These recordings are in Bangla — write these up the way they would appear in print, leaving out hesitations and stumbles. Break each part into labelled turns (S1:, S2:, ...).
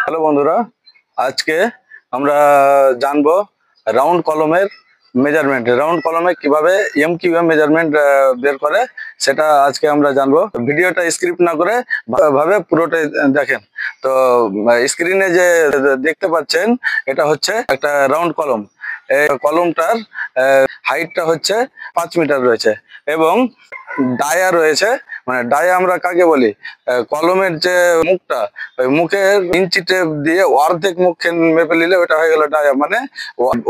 S1: হ্যালো বন্ধুরা, আজকে আমরা জানবো রাউন্ড কলমের মেজারমেন্ট। রাউন্ড কলমে কিভাবে এমকিউএম মেজারমেন্ট বের করে সেটা আজকে আমরা জানবো। ভিডিওটা স্ক্রিপ্ট না করে ভাবে পুরোটাই দেখেন। তো স্ক্রিনে যে দেখতে পাচ্ছেন এটা হচ্ছে একটা রাউন্ড কলম। এই কলমটার হাইটটা হচ্ছে 5 মিটার রয়েছে এবং ডায়া রয়েছে। মানে ডায়া আমরা কাকে বলি? কলমের যে মুখটা, ওই মুখের ইঞ্চি টেপ দিয়ে অর্ধেক মুখ মেপে নিলে ওটা হয়ে গেল ডায়া, মানে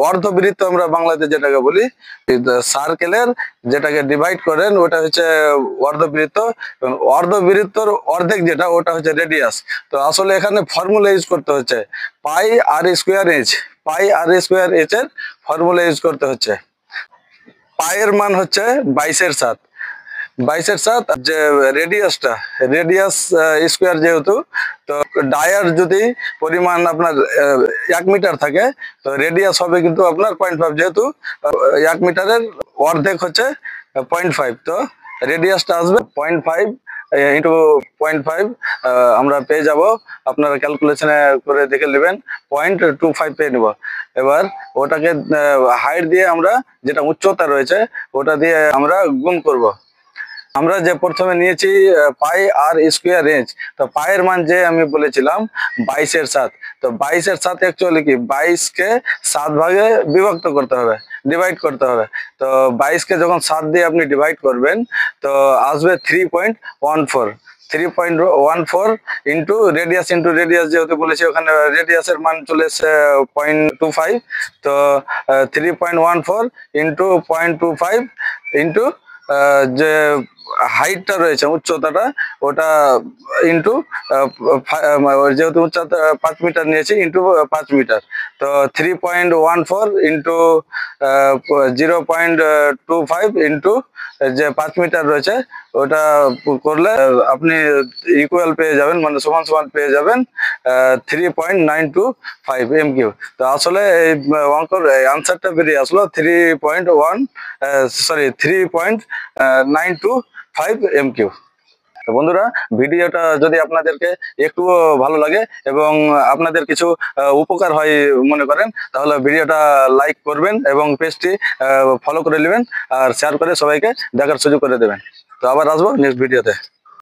S1: অর্ধবৃত্ত আমরা বাংলাতে যেটাকে বলি। সার্কেলের যেটাকে ডিভাইড করেন ওটা হচ্ছে অর্ধবৃত্ত, অর্ধবৃত্তর অর্ধেক যেটা ওটা হচ্ছে রেডিয়াস। তো আসলে এখানে ফর্মুলা ইউজ করতে হচ্ছে পাই আর স্কোয়ার এইচ। পাই আর স্কোয়ার এইচ এর ফর্মুলা ইউজ করতে হচ্ছে। পায়ের মান হচ্ছে 22/7। 22/7 যে রেডিয়াসটা, রেডিয়াস স্কোয়ার যেহেতু, তো ডায়ার যদি পরিমাণ আপনার 1 মিটার থাকে তো রেডিয়াস হবে কিন্তু আপনার 0.5, যেহেতু 1 মিটারের অর্ধেক হচ্ছে 0.5। তো রেডিয়াসটা আসবে 0.5 ইন্টু 0.5, আমরা পেয়ে যাব। আপনারা ক্যালকুলেশনে করে দেখে নেবেন, 0.25 পেয়ে নেব। এবার ওটাকে হাইট দিয়ে আমরা, যেটা উচ্চতা রয়েছে ওটা দিয়ে আমরা গুণ করব। আমরা যে প্রথমে নিয়েছি পাই আর স্কোয়ার রেঞ্জ। তো পায়ের মান যে আমি বলেছিলাম 22/7। তো 22/7 অ্যাকচুয়ালি কি, 22-কে 7 ভাগে বিভক্ত করতে হবে, ডিভাইড করতে হবে। তো 22-কে যখন 7 দিয়ে আপনি ডিভাইড করবেন তো আসবে 3.14। 3.14 ইন্টু রেডিয়াস যেহেতু বলেছি, ওখানে রেডিয়াসের মান চলে এসছে 0.25। তো 3.14 ইন্টু 0.25 ইন্টু যে হাইটটা রয়েছে, উচ্চতাটা, ওটা ইন্টু যেহেতু উচ্চতা 5 মিটার নিয়েছি ইন্টু 5 মিটার। তো 3.14 ইন্টু 0.25 ইন্টু যে 5 মিটার রয়েছে ওটা করলে আপনি ইকুয়াল পেয়ে যাবেন, মানে সমান সমান পেয়ে যাবেন 3.925 এমকিউ। তো আসলে এই অঙ্কর আনসারটা বেরিয়ে আসলো 3.925 এমকিউ। তো বন্ধুরা, ভিডিওটা যদি আপনাদেরকে একটু ভালো লাগে এবং আপনাদের কিছু উপকার হয় মনে করেন, তাহলে ভিডিওটা লাইক করবেন এবং পেজটি ফলো করে নেবেন আর শেয়ার করে সবাইকে দেখার সুযোগ করে দেবেন। তো আবার আসবো নেক্সট ভিডিওতে।